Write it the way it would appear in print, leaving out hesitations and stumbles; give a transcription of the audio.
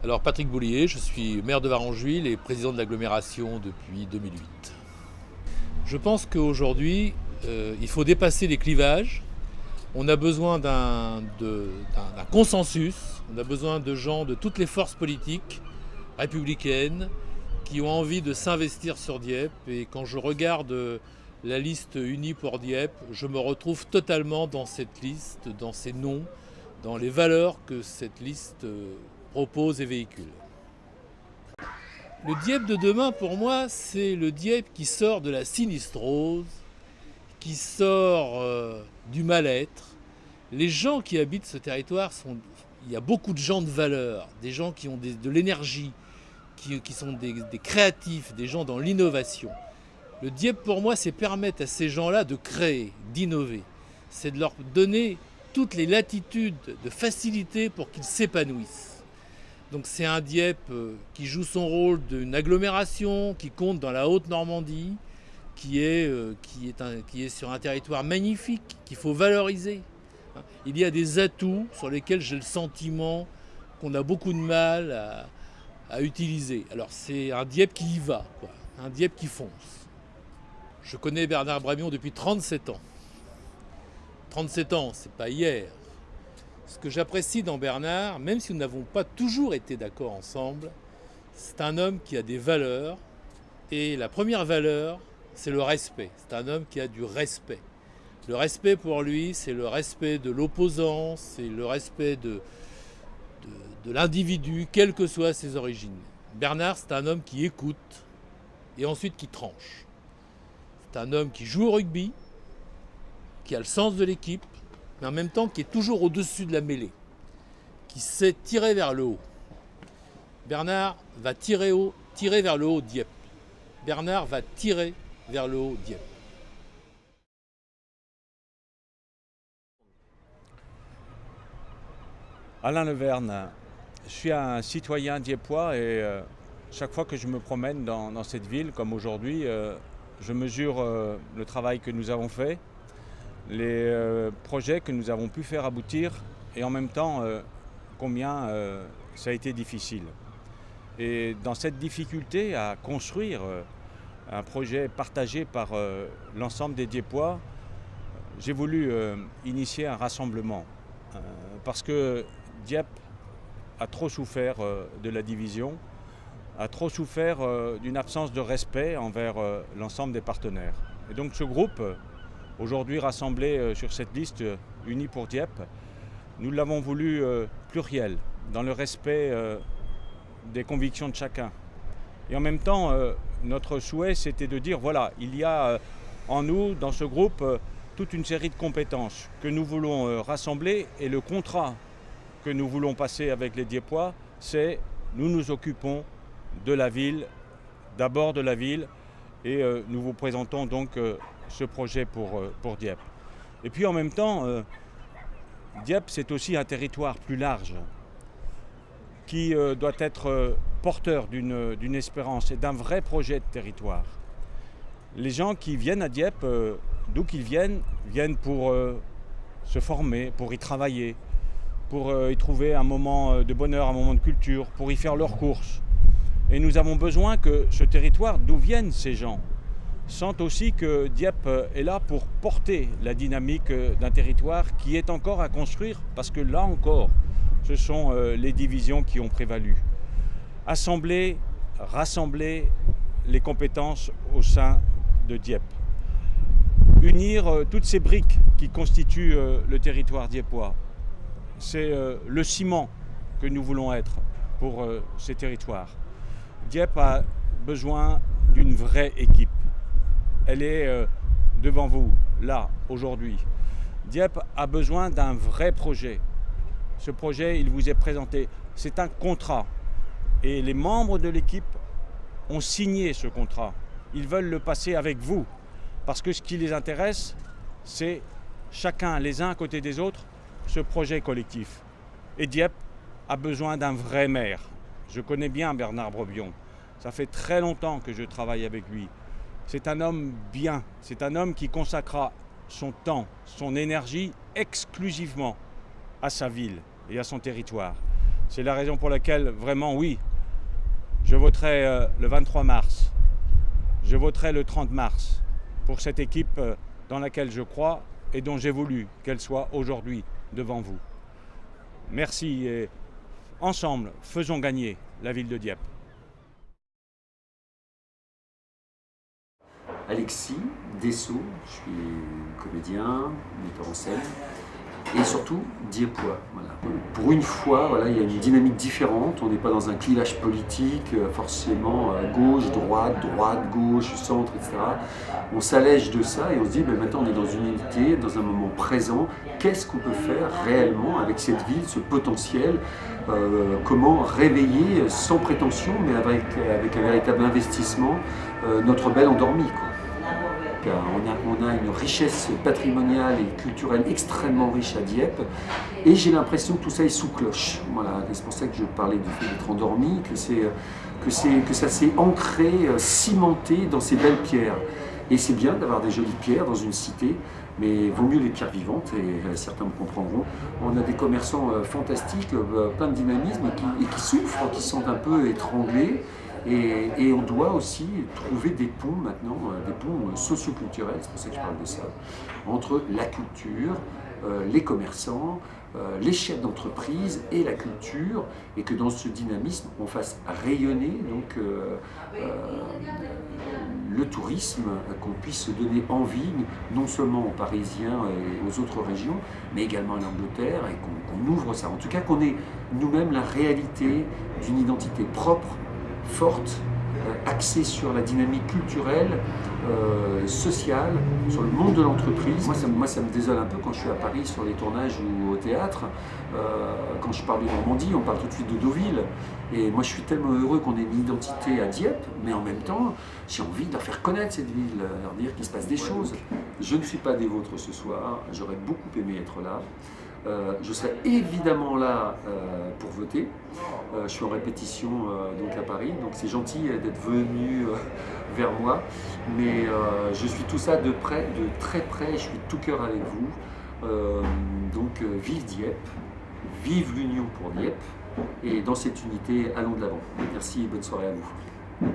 Alors Patrick Boulier, je suis maire de Varengeville et président de l'agglomération depuis 2008. Je pense qu'aujourd'hui, il faut dépasser les clivages. On a besoin d'un consensus, on a besoin de gens de toutes les forces politiques républicaines qui ont envie de s'investir sur Dieppe. Et quand je regarde la liste unie pour Dieppe, je me retrouve totalement dans cette liste, dans ces noms, dans les valeurs que cette liste propose et véhicule. Le Dieppe de demain, pour moi, c'est le Dieppe qui sort de la sinistrose, qui sort du mal-être. Les gens qui habitent ce territoire, il y a beaucoup de gens de valeur, des gens qui ont de l'énergie, qui sont des créatifs, des gens dans l'innovation. Le Dieppe, pour moi, c'est permettre à ces gens-là de créer, d'innover. C'est de leur donner toutes les latitudes de facilité pour qu'ils s'épanouissent. Donc c'est un Dieppe qui joue son rôle d'une agglomération, qui compte dans la Haute-Normandie, qui est sur un territoire magnifique, qu'il faut valoriser. Il y a des atouts sur lesquels j'ai le sentiment qu'on a beaucoup de mal à utiliser. Alors c'est un Dieppe qui y va, quoi. Un Dieppe qui fonce. Je connais Bernard Bramion depuis 37 ans. 37 ans, c'est pas hier. Ce que j'apprécie dans Bernard, même si nous n'avons pas toujours été d'accord ensemble, c'est un homme qui a des valeurs. Et la première valeur, c'est le respect. C'est un homme qui a du respect. Le respect pour lui, c'est le respect de l'opposant, c'est le respect de l'individu, quelles que soient ses origines. Bernard, c'est un homme qui écoute et ensuite qui tranche. C'est un homme qui joue au rugby, qui a le sens de l'équipe, mais en même temps qui est toujours au-dessus de la mêlée, qui sait tirer vers le haut. Bernard va tirer vers le haut Dieppe. Bernard va tirer vers le haut Dieppe. Alain Leverne, je suis un citoyen dieppois et chaque fois que je me promène dans cette ville, comme aujourd'hui, je mesure le travail que nous avons fait, les projets que nous avons pu faire aboutir et en même temps combien ça a été difficile. Et dans cette difficulté à construire un projet partagé par l'ensemble des Dieppois, j'ai voulu initier un rassemblement parce que Dieppe a trop souffert de la division, a trop souffert d'une absence de respect envers l'ensemble des partenaires. Et donc ce groupe, aujourd'hui rassemblé sur cette liste unie pour Dieppe, nous l'avons voulu pluriel, dans le respect des convictions de chacun. Et en même temps, notre souhait, c'était de dire, voilà, il y a en nous, dans ce groupe, toute une série de compétences que nous voulons rassembler et le contrat que nous voulons passer avec les Dieppois, c'est nous nous occupons de la ville, d'abord de la ville, et nous vous présentons donc ce projet pour Dieppe. Et puis en même temps, Dieppe, c'est aussi un territoire plus large qui doit être porteur d'une espérance et d'un vrai projet de territoire. Les gens qui viennent à Dieppe, d'où qu'ils viennent pour se former, pour y travailler, pour y trouver un moment de bonheur, un moment de culture, pour y faire leurs courses. Et nous avons besoin que ce territoire, d'où viennent ces gens, sentent aussi que Dieppe est là pour porter la dynamique d'un territoire qui est encore à construire, parce que là encore, ce sont les divisions qui ont prévalu. Assembler, rassembler les compétences au sein de Dieppe. Unir toutes ces briques qui constituent le territoire dieppois. C'est le ciment que nous voulons être pour ces territoires. Dieppe a besoin d'une vraie équipe. Elle est devant vous, là, aujourd'hui. Dieppe a besoin d'un vrai projet. Ce projet, il vous est présenté. C'est un contrat. Et les membres de l'équipe ont signé ce contrat. Ils veulent le passer avec vous. Parce que ce qui les intéresse, c'est chacun, les uns à côté des autres, ce projet collectif. Et Dieppe a besoin d'un vrai maire. Je connais bien Bernard Bramion. Ça fait très longtemps que je travaille avec lui. C'est un homme bien. C'est un homme qui consacrera son temps, son énergie exclusivement à sa ville et à son territoire. C'est la raison pour laquelle, vraiment, oui, je voterai le 23 mars, je voterai le 30 mars pour cette équipe dans laquelle je crois et dont j'ai voulu qu'elle soit aujourd'hui devant vous. Merci et ensemble, faisons gagner la ville de Dieppe. Alexis Dessau, je suis comédien, metteur en scène et surtout dieppois. Voilà. Pour une fois, voilà, il y a une dynamique différente, on n'est pas dans un clivage politique, forcément gauche, droite, gauche, centre, etc. On s'allège de ça et on se dit maintenant on est dans une unité, dans un moment présent, qu'est-ce qu'on peut faire réellement avec cette ville, ce potentiel, comment réveiller sans prétention mais avec un véritable investissement notre belle endormie, quoi. On a une richesse patrimoniale et culturelle extrêmement riche à Dieppe et j'ai l'impression que tout ça est sous cloche. Voilà, c'est pour ça que je parlais du fait d'être endormi, que ça s'est ancré, cimenté dans ces belles pierres. Et c'est bien d'avoir des jolies pierres dans une cité, mais vaut mieux les pierres vivantes, et certains me comprendront. On a des commerçants fantastiques, plein de dynamisme, et qui souffrent, qui sont un peu étranglés. Et on doit aussi trouver des ponts maintenant, des ponts socioculturels, c'est pour ça que je parle de ça, entre la culture, les commerçants, les chefs d'entreprise et la culture, et que dans ce dynamisme, on fasse rayonner donc, le tourisme, qu'on puisse donner envie, non seulement aux Parisiens et aux autres régions, mais également à l'Angleterre, et qu'on ouvre ça. En tout cas, qu'on ait nous-mêmes la réalité d'une identité propre, forte, axée sur la dynamique culturelle, sociale, sur le monde de l'entreprise. Moi, ça me désole un peu quand je suis à Paris sur les tournages ou au théâtre. Quand je parle de Normandie, on parle tout de suite de Deauville. Et moi, je suis tellement heureux qu'on ait une identité à Dieppe, mais en même temps, j'ai envie de leur faire connaître cette ville, leur dire qu'il se passe des choses. Je ne suis pas des vôtres ce soir, j'aurais beaucoup aimé être là. Je serai évidemment là pour voter. Je suis en répétition donc à Paris, donc c'est gentil d'être venu vers moi. Mais je suis tout ça de près, de très près, je suis de tout cœur avec vous. Donc vive Dieppe, vive l'Union pour Dieppe. Et dans cette unité, allons de l'avant. Merci et bonne soirée à vous.